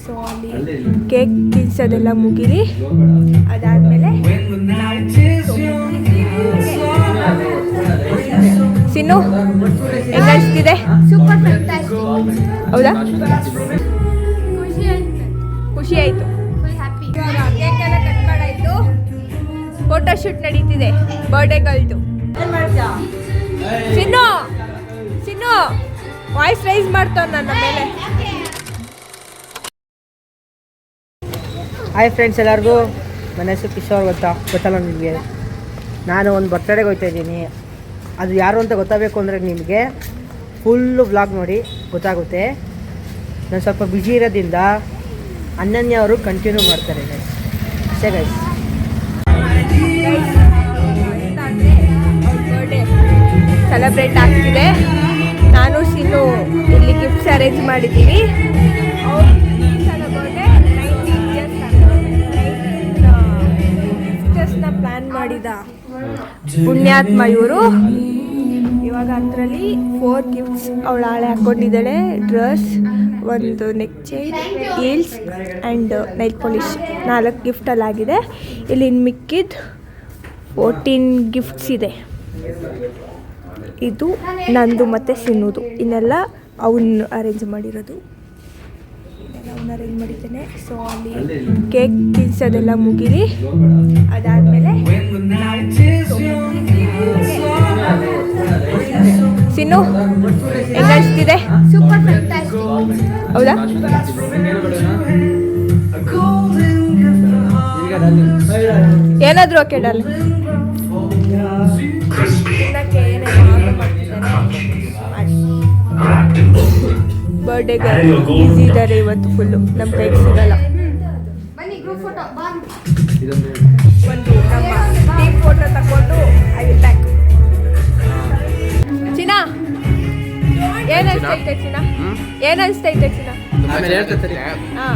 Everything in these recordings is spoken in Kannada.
ಸೊ ಅಲ್ಲಿ ಕೇಕ್ ತಿನ್ಸೋದೆಲ್ಲ ಮುಗಿಲಿ. ಅದಾದಮೇಲೆ ಸಿನ್ನು ಹೆಂಗ ಅನಿಸ್ತಿದೆ? Super fantastic. ಹೌದಾ? ಖುಷಿ ಆಯಿತು. Full happy. ಇವಾಗ ಕೇಕ್ ಎಲ್ಲ ಕಟ್ ಮಾಡಾಯಿತು. ಫೋಟೋಶೂಟ್ ನಡೀತಿದೆ ಬರ್ಡೇಗಳ್ದು. ಸಿನ್ನು ಸಿನ್ನು ವಾಯ್ಸ್ ರೈಸ್ ಮಾಡ್ತಾವ ನನ್ನ ಮೇಲೆ. ಹಾಯ್ ಫ್ರೆಂಡ್ಸ್, ಎಲ್ಲರಿಗೂ ನನ್ನ ಹೆಸರು ಕಿಶೋರ್. ಗೊತ್ತಲ್ಲ ನಿಮಗೆ, ನಾನು ಒಂದು ಬರ್ತ್ಡೇಗೆ ಹೋಗ್ತಾ ಇದ್ದೀನಿ. ಅದು ಯಾರು ಅಂತ ಗೊತ್ತಾಗಬೇಕು ಅಂದರೆ ನಿಮಗೆ ಫುಲ್ಲು ವ್ಲಾಗ್ ನೋಡಿ ಗೊತ್ತಾಗುತ್ತೆ. ನಾನು ಸ್ವಲ್ಪ ಬ್ಯುಸಿ ಇರೋದ್ರಿಂದ ಅನನ್ಯ ಅವರು ಕಂಟಿನ್ಯೂ ಮಾಡ್ತಾರೆ ಅಷ್ಟೇ ಗೈಸ್. ಬರ್ಡೇ ಸೆಲೆಬ್ರೇಟ್ ಆಗ್ತಿದೆ. ನಾನು ಸಿನ್ನು ಇಲ್ಲಿ ಗಿಫ್ಟ್ಸ್ ಅರೇಂಜ್ ಮಾಡಿದ್ದೀವಿ. ಗಿಫ್ಟರ್ಸ್ನ ಪ್ಲ್ಯಾನ್ ಮಾಡಿದ ಪುಣ್ಯಾತ್ಮ ಇವರು. ಇವಾಗ ಅದರಲ್ಲಿ 4 ಗಿಫ್ಟ್ಸ್ ಅವಳು ಹಾಳೆ ಹಾಕ್ಕೊಂಡಿದ್ದಾಳೆ. ಡ್ರೆಸ್, ಒಂದು neck chain, heels and nail polish. 4 ಗಿಫ್ಟಲ್ಲಾಗಿದೆ. ಇಲ್ಲಿ ಮಿಕ್ಕಿದ್ದು 14 ಗಿಫ್ಟ್ಸ್ ಇದೆ. ಇದು ನಂದು ಮತ್ತು ಸಿನ್ನುದು. ಇನ್ನೆಲ್ಲ ಅವನು ಅರೇಂಜ್ ಮಾಡಿರೋದು. ಅವನು ಅರೇಂಜ್ ಮಾಡಿದ್ದೇನೆ. ಸೊ ಅಲ್ಲಿ ಕೇಕ್ ತಿನ್ಸೋದೆಲ್ಲ ಮುಗಿಲಿ. ಅದಾದಮೇಲೆ ಸಿನ್ನು ಹೆಂಗ ಅನಿಸ್ತಿದೆ? Super fantastic. ಹೌದಾ? ಏನಾದರೂ ಓಕೆ ಡಾರ್ಲಿಂಗ್. ಬರ್ಡೇಗೆ ಈಸಿ ಇದ್ದಾರೆ ಇವತ್ತು ಫುಲ್ಲು. ನಮ್ಮ ಕೈಗೆ ಸಿಗಲ್ಲ. ಬನ್ನಿ ಗ್ರೂಪ್ ಫೋಟೋ. ಒಂದು ನಮ್ಮ ಟೀಮ್ ಫೋಟೋ ತಗೊಂಡು ಐ ವಿಲ್ ಬ್ಯಾಕ್. ಚಿನ್ನ ಏನು ಅನಿಸ್ತೈತೆ? ಚಿನ್ನ ಏನು ಅನಿಸ್ತೈತೆ? ಚಿನ್ನ ಹಾಂ,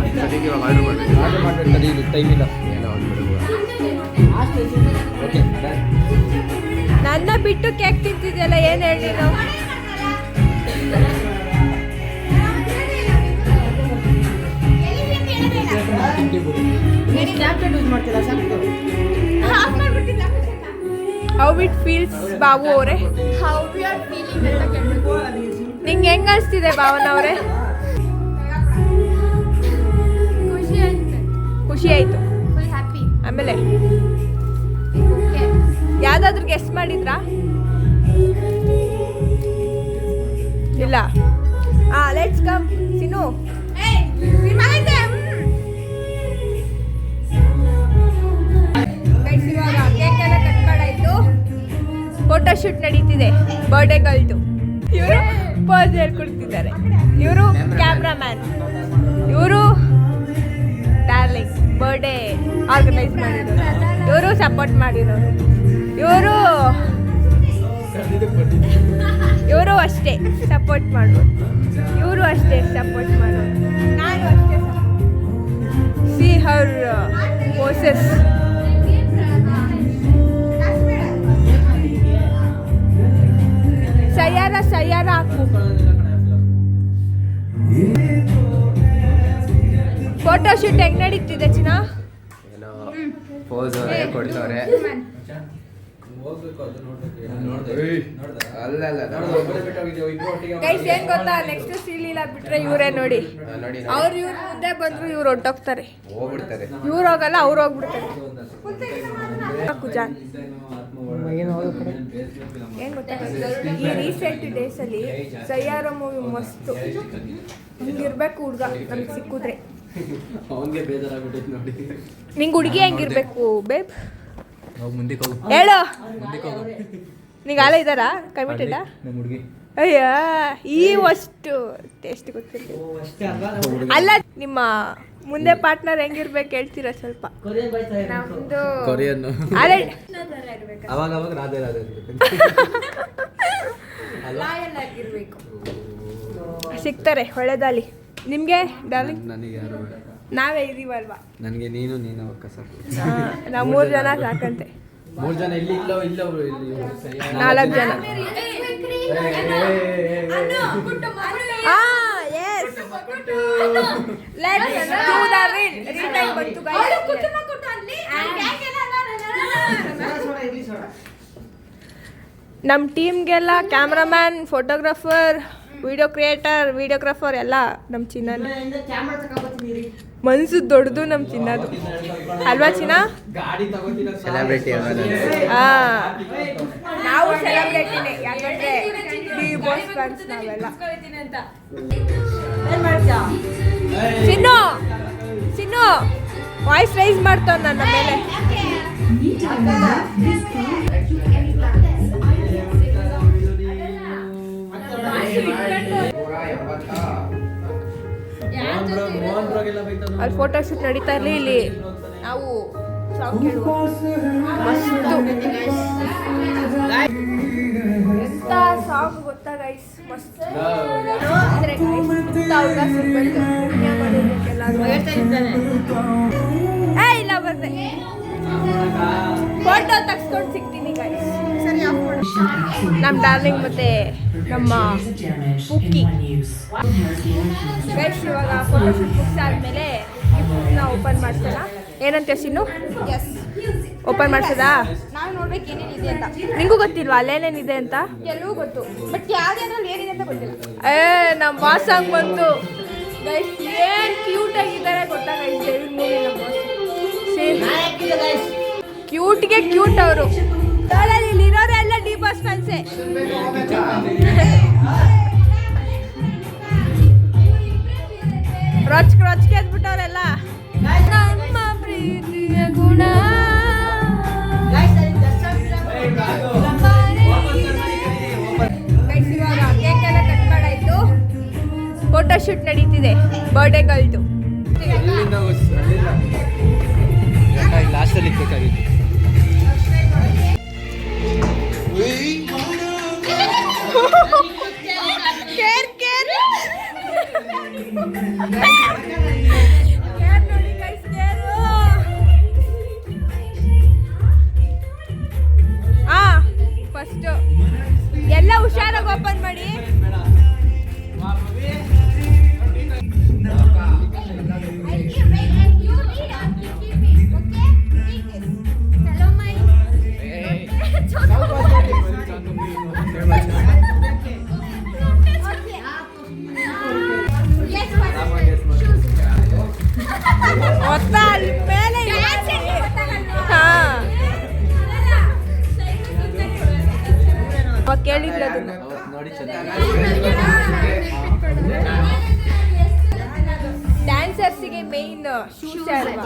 ನನ್ನ ಬಿಟ್ಟು ಕೇಕ್ ತಿಂತಿದ್ಯಲ್ಲ, ಏನು ಹೇಳಿ ನಾವು? ಹೌ ಇಟ್ ಫೀಲ್ಸ್ ಬಾಬು ಅವರೇ? ಹೌ ವಿ ಆರ್ ಫೀಲಿಂಗ್ ಅಂತ ಕೇಳಬೇಕು. ನಿಂಗೆ ಹೆಂಗೆ ಅನಿಸ್ತಿದೆ ಭಾವನ ಅವರೇ? ಖುಷಿ ಆಯಿತು. Full happy. ಆಮೇಲೆ ಓಕೆ. ಯಾವುದಾದ್ರೂ ಗೆಸ್ ಮಾಡಿದ್ರಾ? ಇಲ್ಲ. Let's come Sinu. ಇವಾಗ ಕೇಕ್ ಎಲ್ಲ ಕಟ್ ಮಾಡಾಯಿತು. ಫೋಟೋಶೂಟ್ ನಡೀತಿದೆ ಬರ್ಡೇಗಳ್ದು. ಇವರು ಪೋಸ್ ಹೇಳ್ಕೊಡ್ತಿದ್ದಾರೆ. ಇವರು ಕ್ಯಾಮ್ರಾಮ್ಯಾನ್, ಇವರು ಡಾರ್ಲಿಂಗ್ ಬರ್ಡೇ ಆರ್ಗನೈಸ್ ಮಾಡಿರೋರು, ಇವರು ಸಪೋರ್ಟ್ ಮಾಡಿರೋರು, ಇವರು ಅಷ್ಟೇ ಸಪೋರ್ಟ್ ಮಾಡೋರು, ಇವರು ಅಷ್ಟೇ ಸಪೋರ್ಟ್ ಮಾಡೋರು, ನಾನು ಅಷ್ಟೇ ಸಿ ಹರ್ ಪೋಸಸ್. ಸಯ್ಯಾರ ಹಾಕು. ಫೋಟೋಶೂಟ್ ಹೆಂಗ್ ನಡೀತಿದೆ ಚಿನ್ನ? ಪೋಸ್ ಕೊಡ್ತವ್ರೆ. ಗೈಸ್ ಏನ್ ಗೊತ್ತಾ, ನೆಕ್ಸ್ಟ್ ಸೀಲಿಲ್ಲ ಬಿಟ್ರೆ ಇವರೇ ನೋಡಿ. ಅವ್ರು ಇವ್ರ ಮುಂದೆ ಬಂದ್ರು ಇವ್ರು ಹೊಟ್ಟೋಗ್ತಾರೆ. ಇವ್ರು ಹೋಗಲ್ಲ, ಅವ್ರು ಹೋಗ್ಬಿಡ್ತಾರೆ. ಕುಜಾನ್ ಏನ್ ಗೊತ್ತಾ, ಈ ರೀಸೆಂಟ್ ಡೇಸ್ ಅಲ್ಲಿ ಸಯ್ಯಾರ ಮೂವಿ ಮಸ್ತು. ಹಂಗಿರ್ಬೇಕು ಹುಡ್ಗ ನಮ್ಗೆ ಸಿಕ್ಕಿದ್ರೆ. ನಿಂಗೆ ಹುಡುಗಿ ಹೆಂಗಿರ್ಬೇಕು ಬೇಬ್? ಹೇಳು. ನಿಂಗೆ ಆಲ ಇದ್ದಾರಾ ಕಮಿಟೆಡ? ಅಯ್ಯ, ಈ ಅಷ್ಟು ಟೇಸ್ಟ್ ಗೊತ್ತಿಲ್ಲ. ಅಲ್ಲ, ನಿಮ್ಮ ಮುಂದೆ ಪಾರ್ಟ್ನರ್ ಹೆಂಗಿರ್ಬೇಕು ಹೇಳ್ತೀರಾ ಸ್ವಲ್ಪ? ನಮ್ದು ಲಾಯಲ್ ಆಗಿರ್ಬೇಕು. ಸಿಗ್ತಾರೆ ಒಳ್ಳೆದಾಲಿ ನಿಮ್ಗೆ ಡಾರ್ಲಿಂಗ್. ನಾವೇ ಇದೀವಲ್ವಾ? ನನಗೆ ನೀನು ನಾವು 3 ಜನ ಸಾಕಂತೆ. 3 ಜನ ಇಲ್ಲಿ ಇಲ್ಲ 4 ಜನ. Let's do the reel. Reel time ಬಂತು guys. ನಮ್ಮ ಟೀಮ್ಗೆಲ್ಲ ಕ್ಯಾಮ್ರಾಮ್ಯಾನ್, ಫೋಟೋಗ್ರಾಫರ್, ವಿಡಿಯೋಗ್ರಾಫರ್ ಎಲ್ಲ ನಮ್ಮ ಚಿನ್ನನೇ. ಮನ್ಸು ದೊಡ್ಡದು ನಮ್ಮ ಚಿನ್ನದು ಅಲ್ವಾ ಚಿನ್ನ? ಸೆಲೆಬ್ರಿಟಿ ನಾವು ಸೆಲೆಬ್ರಿಟಿನೇ, ಯಾಕಂದ್ರೆ ಬಾಸ್ ಫ್ಯಾನ್ಸ್ ನಾವೆಲ್ಲ. ಚಿನ್ನು ಚಿನ್ನು ವಾಯ್ಸ್ ರೈಸ್ ಮಾಡ್ತಾವ ನನ್ನ ಮೇಲೆ. ಅಲ್ಲಿ ಫೋಟೋ ಶೂಟ್ ನಡೀತಾ ಇರಲಿ, ಇಲ್ಲಿ ನಾವು ಸಾಂಗ್ ಕೇಳುವ. ಮಸ್ತು ಎಂತ ಸಾಂಗ್ ಗೊತ್ತಾ ಗೈಸ್, ಮಸ್ತ್ ಅಂದ್ರೆ ಇಲ್ಲ ಬರ್ದೆ ಫೋಟೋ ತಗ್ಸ್ಕೊಂಡು ಸಿಗ್ತೀನಿ ಗೈಸ್. ಸರಿ, ನಮ್ಮ ಡಾರ್ಲಿಂಗ್ ಮತ್ತೆ ನಮ್ಮ ಪುಕ್ಕಿ ಗೈಸ್. ಇವಾಗ ಫೋಟೋ ಶೂಟ್ ಮುಗಿಸಾದ್ಮೇಲೆ ಗಿಫ್ಟ್ನ ಓಪನ್ ಮಾಡ್ಸೋಣ. ಏನಂತ ಸಿನ್ನು? S, open ಮಾಡ್ಸೋದಾ? ನಾವು ನೋಡ್ಬೇಕು ಏನೇನಿದೆ ಅಂತ. ನಿಂಗೂ ಗೊತ್ತಿಲ್ವಾ ಅಲ್ಲೇನೇನಿದೆ ಅಂತ? ಎಲ್ಲವೂ ಗೊತ್ತು, ಬಟ್ ಯಾವ್ದ್ಯಾವ್ದ್ರಲ್ಲಿ ಏನಿದೆ ಅಂತ ಗೊತ್ತಿಲ್ಲ. ನಮ್ಮ ಬಾಸ್ ಸಾಂಗ್ ಬಂತು ಗೈಸ್. ಏನ್ ಕ್ಯೂಟ್ ಆಗಿದ್ದಾರೆ ಗೊತ್ತಾ ಗೈಸ್, ಡೆವಿಲ್ ಮೂವಿ ನಮ್ಮ ಬಾಸ್. ಕ್ಯೂಟ್ಗೆ ಕ್ಯೂಟ್ ಅವರು. ಇಲ್ಲಿ ಇರೋರೆಲ್ಲ ಡಿ ಬಾಸ್ ಫ್ಯಾನ್ಸೇ. ರೊಚ್ಗೆ ಎದ್ಬಿಟ್ಟವ್ರೆಲ್ಲ. ನಮ್ಮ ಪ್ರೀತಿಯ ಗುಣ ಇವಾಗ ಕೇಕ್ ಎಲ್ಲ ಕಟ್ ಮಾಡಾಯ್ತು, ಫೋಟೋ ಶೂಟ್ ನಡೀತಿದೆ ಬರ್ಡೇ ಗರ್ಲ್ದು. ಲಾಸ್ಟಲ್ಲಿ ಬೇಕಾಗಿತ್ತು. ಕೇರ್ ಕೇರ್ ನೋಡಿ ಗೈಸ್, ಕೇರು. ಫಸ್ಟ್ ಎಲ್ಲ ಹುಷಾರಾಗಿ ಓಪನ್ ಮಾಡಿ. ಅಲ್ಲಿ ಮೇಲೆ ಕೇಳಿದ್ರು ಅದನ್ನ. ನೋಡಿ ಡ್ಯಾನ್ಸರ್ಸಿಗೆ ಮೇನ್ ಶೂಸ್ ಅಲ್ವಾ?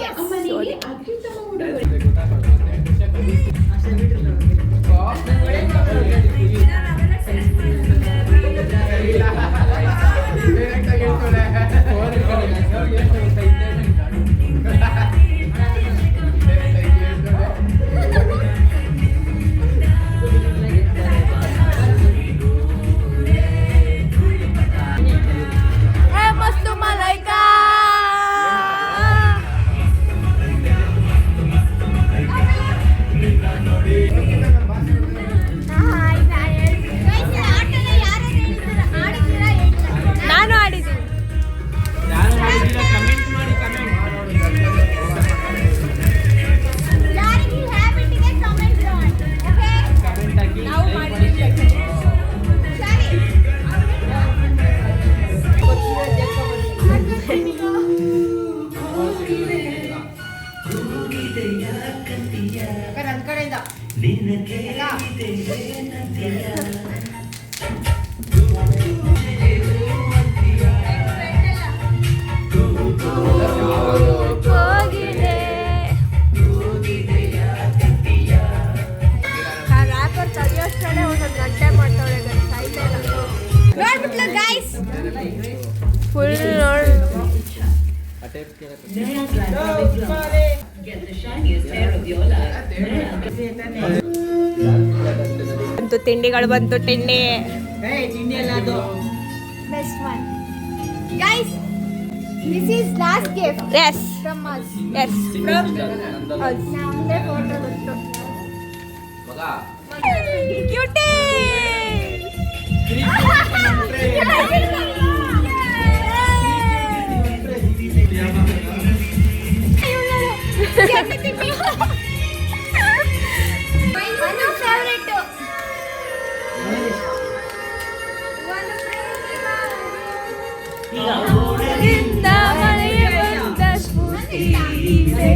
ನಾನು ಆಡಿದ್ದೀನಿ. ನಾವು ಮಾಡಿದ್ದೀವಿ. ತಗಿಯೋಷ್ಟೇ ಒಂದೊಂದು ಗಂಟೆ ಮಾಡ್ತಾಳೆ ನೋಡ್ಬಿಟ್ಲು ಗೈಸ್. ಫುಲ್ ನೋಡಿ ಬಂತು ತಿಂಡಿಗಳು ಬಂತು. ತಿಂಡಿ Best one. Guys, this is last gift S from us. S from ನಮ್ದೇ ಫೋಟೋ ಬಂತು. ಕ್ಯೂಟಿ. ನನ್ನ ಫೇವರೇಟ್ ನಿನ್ನ ಮನೆಗೆ ಬಂದ ಸ್ಫೂರ್ತಿ ಇದೆ.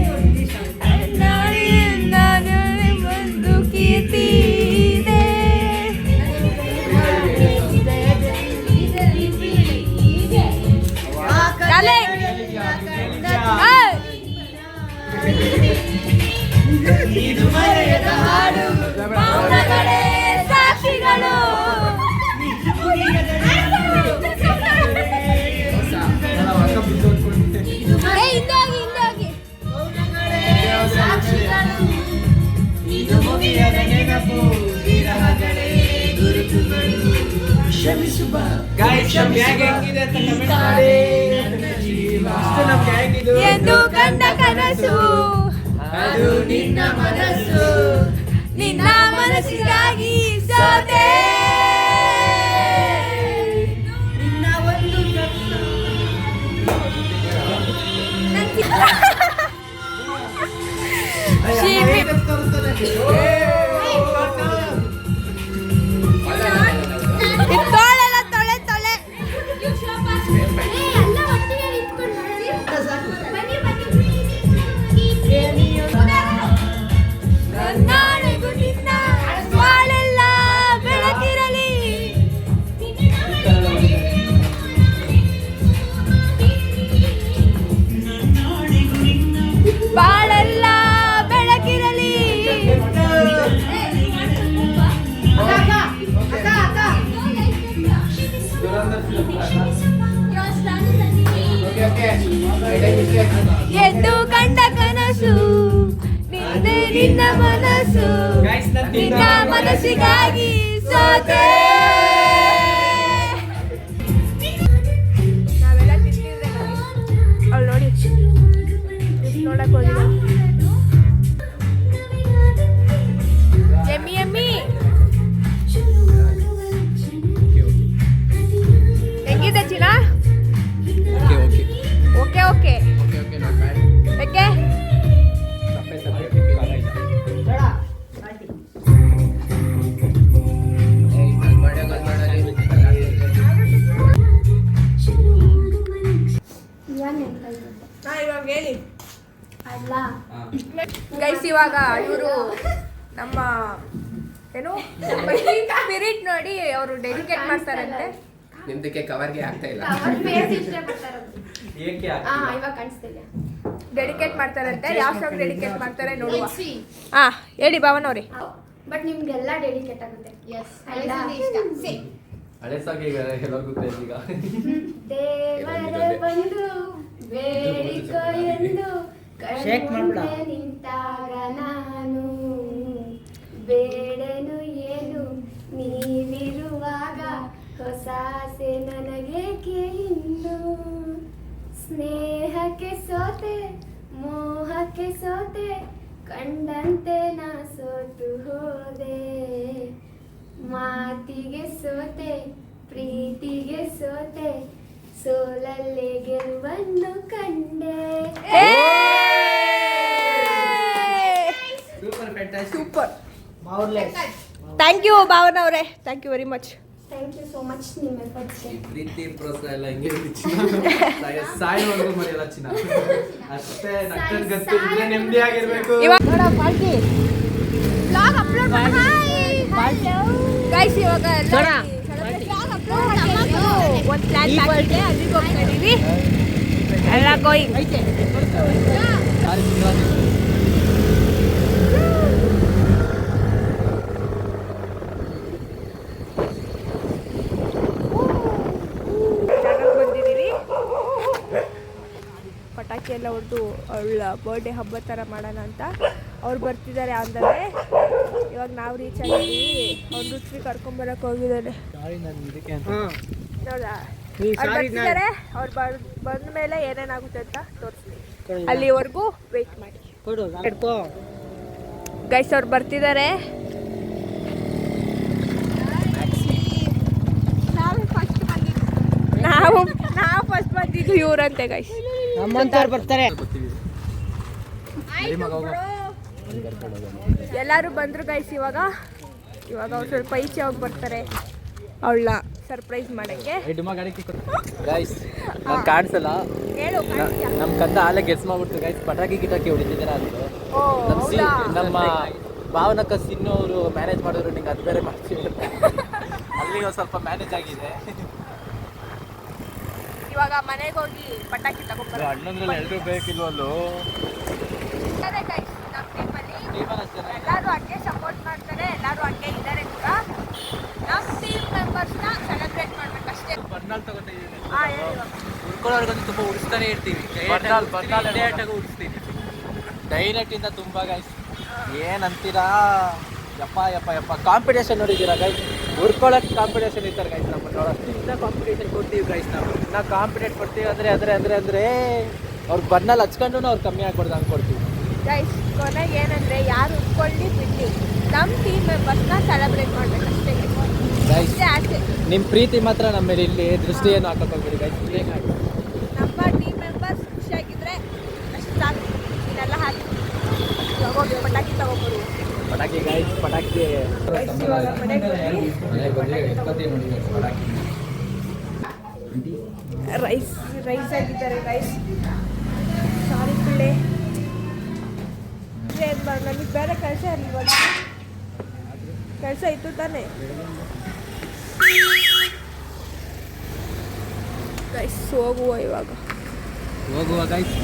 ನಾಳೆಯಿಂದ ನನಗೆ ಬಂದು ಕೀರ್ತಿ ಇದೆ. ಕಲೆ. ಏಯ್! ಹಾಡು ಮೌನಗಳೇ ಸಾಕ್ಷಿಗಳು. Guys, ನಮ್ gang ಹೆಂಗಿದೆ ಅಂತ comment ಮಾಡಿ. ಇಷ್ಟು ನಮ್ gang ಇದು. ಎಂದು ಕಂಡ ಕನಸು ಅದು ನಿನ್ನ ಮನಸ್ಸು. ನಿನ್ನ ಮನಸ್ಸಿಗಾಗಿ ಸೋತೆ. ಶಿವಿ. ಈ ತೋಳೆಲ್ಲ ತೊಳೆ ತೊಳೆ. ಎಲ್ಲ ಒಟ್ಟಿಗೆ ನಿಂತ್ಕೊಂಡು ಬನ್ನಿ ನಾಳೆಗೂ ನಿನ್ನ ಬಾಳೆಲ್ಲ ಬೆಳಕಿರಲಿ. ಬಾಳೆಲ್ಲ ಬೆಳಕಿರಲಿ. ಎದ್ದು ಕಂಡ ಕನಸು ನಿನ್ನೆ ನಿನ್ನ ಮನಸ್ಸು. Guys, ನಾನ್ ನಿನ್ನ ಮನಸ್ಸಿಗಾಗಿ ಸೋತೆ. ನಾವೆಲ್ಲ ತಿಂತಿದ್ರೆ ಅವಳು ನೋಡಿ ನೋಡಕ್ ಹೋಗಿಲ್ಲ. ಎಮ್ಮಿ ಎಮ್ಮಿ ಹೆಂಗಿದೆ ಚಿನ್ನ? ಓಕೆ ಓಕೆ ಯಾಕೆ ಇವಾಗ ಹೇಳಿ ಅಲ್ಲ ಗೈಸ್. ಇವಾಗ ಇವರು ನಮ್ಮ ಏನು ಸ್ಪಿರಿಟ್ ನೋಡಿ ಅವರು ಡೆಡಿಕೇಟ್ ಮಾಡ್ತಾರಂತೆ. ನಿಮ್ದಕ್ಕೆ ಕವರ್ಗೆ ಆಗ್ತಾ ಇಲ್ಲ. ಫೇಸ್ ಇಷ್ಟಪಡ್ತಾರೆ. ಏಕೆ ಇವಾಗ ಕಾಣಿಸ್ತಿಲ್ಲ. ಡೆಡಿಕೇಟ್ ಮಾಡ್ತಾರಂತೆ. ಯಾವ ಸಾಂಗ್ ಡೆಡಿಕೇಟ್ ಮಾಡ್ತಾರೆ ನೋಡುವ. ಹಾ ಹೇಳಿ ಭಾವನ ಅವ್ರಿ. ಬಟ್ ನಿಮ್ಗೆಲ್ಲ ಡೆಡಿಕೇಟ್ ಆಗುತ್ತೆ. ಹಳೆ ಸಾಂಗ್ ಈಗ ಎಲ್ಲರಿಗೂ ಕ್ರೇಜ್ ಈಗ. ದೇವರ ಬಂದು ಬೇಡಿಕೊ ಎಂದು ಶೇಕ್ ಮಾಡ್ಬಿಡ. ಕಣ್ಮುಂದೆ ನಿಂತಾಗ ನಾನು ಬೇಡನು ಏನು ನೀವಿರುವಾಗ ಹೊಸ ಆಸೆ ನನಗೇಕೆ ಇನ್ನು ಸ್ನೇಹಕ್ಕೆ ಸೋತೆ ಮೋಹಕ್ಕೆ ಸೋತೆ ಕಂಡಂತೆ ನಾ ಸೋತು ಹೋದೆ ಮಾತಿಗೆ ಸೋತೆ ಪ್ರೀತಿಗೆ ಸೋತೆ ಸೋಲಲ್ಲೇ ಗೆಲುವನ್ನು ಕಂಡೆ. Super fantastic. ಸೂಪರ್. ಮೌರ್ಲೆಸ್. ಥ್ಯಾಂಕ್ ಯು ಭಾವನ ಅವರೇ. Thank you very much. Thank you so much ನಿಮ್ಮ ಎಫರ್ಟ್ಸ್ಗೆ. ಪ್ರೀತಿ ಪ್ರೋತ್ಸಾಹ ಎಲ್ಲ ಹಿಂಗೆ ಇರ್ಲಿ ಚಿನ್ನ. ಸಾಯೋವರೆಗೂ ಮರೆಯಲ್ಲ ಚಿನ್ನ. ಅಷ್ಟೇ ನಕ್ಕದ್ ಗತ್ತು ಇದ್ರೆ ನೆಮ್ಮದಿಯಾಗಿರ್ಬೇಕು. ಇವಾಗ ಬ್ಲಾಗ್ ಅಪ್ಲೋಡ್ ಗೈಸ್ ಇವಾಗ ನೋಡ. ಒಂದು ಪ್ಲಾನ್ ಮಾಡಿದ್ದೆ ಅಲ್ಲಿಗೆ ಹೋಗ್ತಾ ಇದೀವಿ. ಎಲ್ಲ ಗೋಯಿಂಗ್ ಐತೆ. ಬಂದಿದ್ದೀವಿ. ಪಟಾಕಿ ಎಲ್ಲ ಹೊಡೆದು ಅವಳ ಬರ್ಡೇ ಹಬ್ಬ ಥರ ಮಾಡೋಣ ಅಂತ ಅವ್ರು ಬರ್ತಿದ್ದಾರೆ. ಅಂದರೆ ಇವಾಗ ನಾವು ರೀಚ್ ಆಗಿದ್ದೀವಿ. ಅವ್ರು ರುಚಿ ಕರ್ಕೊಂಬರಕ್ಕೆ ಹೋಗಿದ್ದಾರೆ. ನೋಡಾ ಅವ್ರು ಬರ್ತಿದ್ದಾರೆ. ಅವ್ರು ಬಂದ ಮೇಲೆ ಏನೇನಾಗುತ್ತೆ ಅಂತ ತೋರಿಸ್ತೀನಿ. ಅಲ್ಲಿವರೆಗೂ ವೆಯ್ಟ್ ಮಾಡಿ. ಗೈಸ್ ಅವ್ರು ಬರ್ತಿದ್ದಾರೆ. ನಾವು ಫಸ್ಟ್ ಬಂದಿದ್ದು ಇವ್ರಂತೆ ಗೈಸ್. ನಮ್ಮಂತವ್ರು ಬರ್ತಾರೆ. ಎಲ್ಲರೂ ಬಂದರು ಗೈಸ್. ಇವಾಗ ಅವ್ರು ಸ್ವಲ್ಪ ಈಚೆ ಹೋಗಿ ಬರ್ತಾರೆ ಅವಳನ್ನ ಸರ್ಪ್ರೈಸ್ ಮಾಡೋಕ್ಕೆ. ಗೈಸ್ ನಾನು ಕಾಣಿಸಲ್ಲ, ಹೇಳು ನಮ್ಮ ಕಂದ ಆಲೆ ಗೆಸ್ ಮಾಡ್ಬಿಡ್ತು ಗೈಸ್, ಪಟಾಕಿ ಗಿಟಾಕಿ ಹೊಡಿತಿದ್ದೀರಾ ಅಂದ್ರು. ಓ ನಮ್ಮ ಭಾವನಕ್ಕ ಸಿನ್ನು ಅವರು ಮ್ಯಾನೇಜ್ ಮಾಡಿದ್ರು, ನಿಂಗೆ ಅದು ಬೇರೆ ಮಾಡ್ತೀವಿ ಅಲ್ಲಿ ಒಂದು ಸ್ವಲ್ಪ ಮ್ಯಾನೇಜ್ ಆಗಿದೆ. ಇವಾಗ ಮನೆಗೆ ಹೋಗಿ ಪಟಾಕಿ ತಗೊಂಡ್ಬರ್ತಾರೆ. ಅಣ್ಣಂದ್ರಲ್ಲಿ ಎಲ್ಲರೂ ಬೇಕಿಲ್ವಲ್ಲೂ. ಎಲ್ಲರೂ ಹಂಗೆ ಸಪೋರ್ಟ್ ಮಾಡ್ತಾರೆ, ಎಲ್ಲರೂ ಹಂಗೆ ಇದ್ದಾರೆ ಕೂಡ. ನಮ್ಮ ಟೀಮ್ ಮೆಂಬರ್ಸ್ನ ಸೆಲೆಬ್ರೇಟ್ ಮಾಡ್ಬೇಕಷ್ಟೇ. ಬರ್ನಾಲ್ ತಗೋತಿದ್ದೀನಿ, ಉಳ್ಕೊಳ್ಳೋರ್ಗಂತೂ ತುಂಬ ಉಡಿಸ್ತಾನೆ ಇರ್ತೀವಿ. ಉಡಿಸ್ತೀವಿ ಡೈರೆಕ್ಟಿಂದ ತುಂಬ ಗೈಸ್. ಏನಂತೀರಾ ಯಪ್ಪ ಯಪ್ಪ ಯಪ್ಪ, ಕಾಂಪಿಟೇಷನ್ ನೋಡಿದ್ದೀರಾ ಗೈಸ್? ಉರ್ಕೊಳ್ಳೋಕೆ ಕಾಂಪಿಟೇಷನ್ ಇರ್ತಾರೆ ಗೈಸ್. ನಮ್ಮ ಇನ್ನ ಕಾಂಪಿಟೇಷನ್ ಕೊಡ್ತೀವಿ ಗೈಸ್ ನಾವು. ನಾವು ಕಾಂಪಿಟೇಟ್ ಕೊಡ್ತೀವಿ ಅಂದರೆ ಅವ್ರಿಗೆ ಬರ್ನಲ್ಲಿ ಹಚ್ಕೊಂಡು ಅವ್ರು ಕಮ್ಮಿ ಆಗ್ಬಾರ್ದು ಅಂದ್ಕೊಡ್ತೀವಿ ಗೈಸ್. ಕೊನೆಗೆ ಏನಂದರೆ ಯಾರು ಉಟ್ಕೊಳ್ಳಿ ಬಿಡಲಿ, ನಮ್ಮ ಟೀಮ್ ಮೆಂಬರ್ಸ್ನ ಸೆಲೆಬ್ರೇಟ್ ಮಾಡ್ಬೇಕಷ್ಟೇ ಗೈಸ್. ಆಸೆ. ನಿಮ್ಮ ಪ್ರೀತಿ ಮಾತ್ರ ನಮ್ಮ ಮೇಲೆ ಇಲ್ಲಿ ದೃಷ್ಟಿ ಏನು ಹಾಕಕ್ಕೆ ಹೋಗ್ಬಿಡಿ ಗೈಸ್. ನಮ್ಮ ಟೀಮ್ ಮೆಂಬರ್ಸ್ ಖುಷಿಯಾಗಿದ್ದರೆ ಅಷ್ಟು ಸಾಕು. ಇದೆಲ್ಲ ಹಾಕಿ ಹೋಗಿ ಪಟಾಕಿ ತಗೊಂಡ್ಬರು. ಪಟಾಕಿ ಗೈಸ್, ಪಟಾಕಿ. ಇವಾಗ ಮನೆಗೆ ರೈಸ್ ಆಗಿದ್ದಾರೆ ಗೈಸ್. ಸಾರಿ ಪಿಳ್ಳೆ, ನನಗೆ ಬೇರೆ ಕೆಲಸ ಇರಲಿಲ್ಲ. ಕೆಲಸ ಇತ್ತು ತಾನೇ ಗೈಸ್. ಹೋಗುವ ಇವಾಗ ಹೋಗುವ ಗೈಸ್.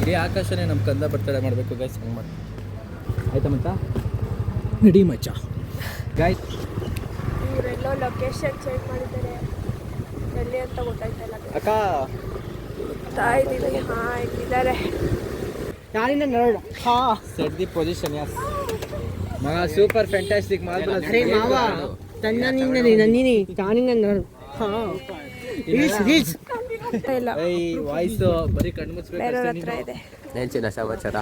ಇಡೀ ಆಕಾಶನೇ ನಮ್ಮ ಕಂದ ಬರ್ತಡೆ ಮಾಡಬೇಕು ಗೈಸ್. ಹಂಗೆ ಮಾಡಿ ಆಯ್ತಾ ಮಚ್ಚ? ನಡಿ ಮಚ್ಚ ಗೈಸ್. ಇವರೆಲ್ಲೋ ಲೊಕೇಶನ್ ಚೇಂಜ್ ಮಾಡಿದ್ದಾರೆ, ಎಲ್ಲಿ ಅಂತ ಗೊತ್ತಾಯ್ತಲ್ಲ ಅಕ್ಕ. ಇದ್ದೀನಿ. ಹಾಂ ಇಲ್ಲಿದ್ದಾರೆ. ಯಾರಿಂದ ನೋಡು. ಹಾಂ ಸೆಟ್ ದಿ ಪೊಸಿಷನ್ ಯಾಸ್ ಮಗ. ಸೂಪರ್ ಫ್ಯಾಂಟಾಸ್ಟಿಕ್ ಅರೆ ಮಾವ ತನ್ನ ನಿನ್ನ ನನ್ನಿನಿ ತಾನಿನ ನೋಡು. ಹಾಂ ರೀಲ್ಸ್ ಇಲ್ಲ, ವಾಯ್ಸ್ ಬರೀ ಕಣ್ಣು ಮುಚ್ಚಬೇಕು. ಬೇರೆಯವ್ರ ಹತ್ರ ಇದೆ. ಏನು ಚಿನ್ನ ಸಮಾಚಾರ?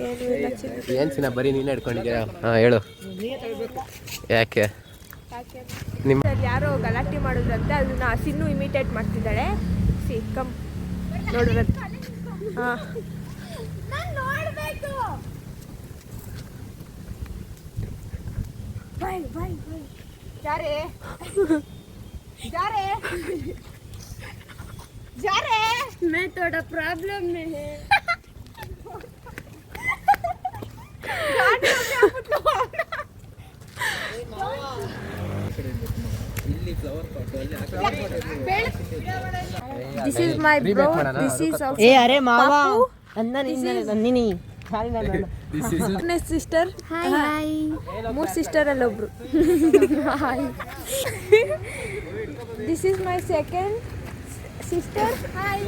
ಏನೂ ಇಲ್ಲ ಚಿನ್ನ. ಏನು ಚಿನ್ನ ಬರೀ ನೀನು ಹಿಡ್ಕೊಂಡಿದ್ದೀರಾ? ಹಾಂ ಹೇಳು. ಯಾಕೆ ನಿಮ್ಮ ಸರ್ ಯಾರೋ ಗಲಾಟೆ ಮಾಡೋದಂತೆ, ಅದನ್ನ ಸಿನ್ನು ಇಮಿಟೇಟ್ ಮಾಡ್ತಿದ್ದಾಳೆ. ಸಿ ಕಮ್ ನೋಡ್ರಂತ. ಹಾಂ जा रहे मैं थोड़ा प्रॉब्लम में है This is my bro. This is also ಏ ಅರೆ ಮಾವ Papu. ನನ್ನ ನಿನ್ನ ನನ್ನಿನಿ ತಾನಿನ ನೋಡು. ಸಿಸ್ಟರ್. ಹಾಯ್. 3 ಸಿಸ್ಟರ್ ಅಲ್ಲಿ ಒಬ್ರು. Hi. This is my second sister. Hi.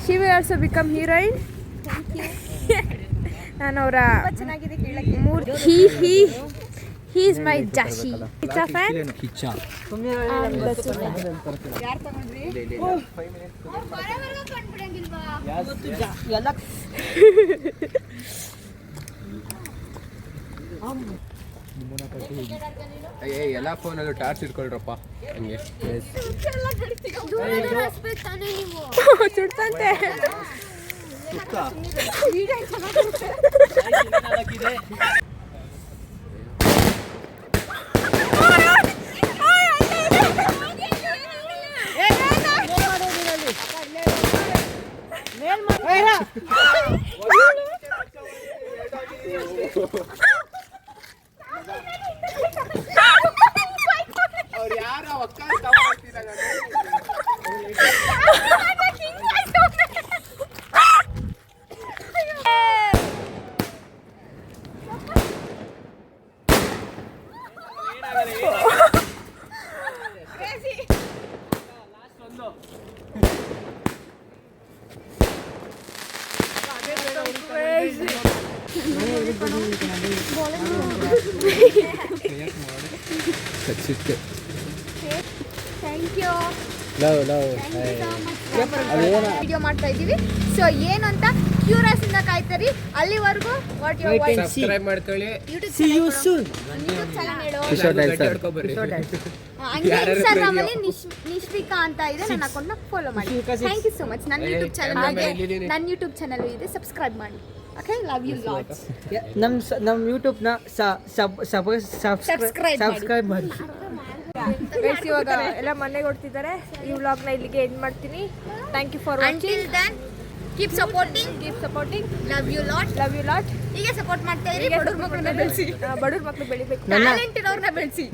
She will also become heroine. Thank you. ನಾನು ಅವರ ಚೆನ್ನಾಗಿದೆ ಕೇಳಕ್ಕೆ. He is my Jashi. It's a fan. Kichcha. ಯಾರು ತಗೊಂಡ್ರಿ? ಎಲ್ಲ ಎಲ್ಲ ಫೋನಲ್ಲೂ ಟಾರ್ಚ್ ಇಟ್ಕೊಳ್ರಪ್ಪ ಹಂಗೆ. ಸುಡ್ತಂತೆ. Thank you. ವಿಡಿಯೋ ಮಾಡ್ತಾ ಇದ್ದೀವಿ. ಸೊ ಏನು ಅಂತ ಕ್ಯೂರಿಯಸ್ ಇಂದ ಕಾಯ್ತಾರಿ. ಅಲ್ಲಿವರೆಗೂ ವಾಟ್ ಯು ವಾಚ್. ಸಬ್ಸ್ಕ್ರೈಬ್ ಮಾಡ್ಕೊಳ್ಳಿ. See you soon. YouTube channel ಹೇಳು. ಹಂಗೆ ಇನ್ಸ್ಟಾಗ್ರಾಮ್ ಅಲ್ಲಿ ನಿಶ್ವಿಕಾ ಅಂತ ಇದೆ, ನನ್ನ ಅಕೌಂಟ್ ನ ಫಾಲೋ ಮಾಡಿ. Thank you so much. ನನ್ನ ಯೂಟ್ಯೂಬ್ ಚಾನಲ್ ಇದೆ, ನನ್ನ ಯೂಟ್ಯೂಬ್ ಚಾನಲ್ ಇದೆ, ಸಬ್ಸ್ಕ್ರೈಬ್ ಮಾಡಿ. ಓಕೆ ಲವ್ ಯು ಲಾಟ್ಸ್ ನಮ್ಮ ಯೂಟ್ಯೂಬ್ನ ಸಬ್ಸ್ಕ್ರೈಬ್ ಮಾಡಿ ಗೈಸ್ ಇವಾಗ ಎಲ್ಲ ಮನೆಗೆ ಹೊಡ್ತಿದ್ದಾರೆ. ಈ ವ್ಲಾಗ್ನ ಇಲ್ಲಿಗೆ ಎಂಡ್ ಮಾಡ್ತೀನಿ. Thank you for watching. Until then, keep supporting. Love you lot. ಹೀಗೆ ಸಪೋರ್ಟ್ ಮಾಡ್ತಾ ಇರಿ. ಬಡವ್ರ ಮಕ್ಕಳನ್ನ ಬೆಳೆಸಿ. ಬಡವ್ರ ಮಕ್ಳು ಬೆಳಿಬೇಕು. ಟ್ಯಾಲೆಂಟ್ ಇರೋರ್ನ ಬೆಳೆಸಿ.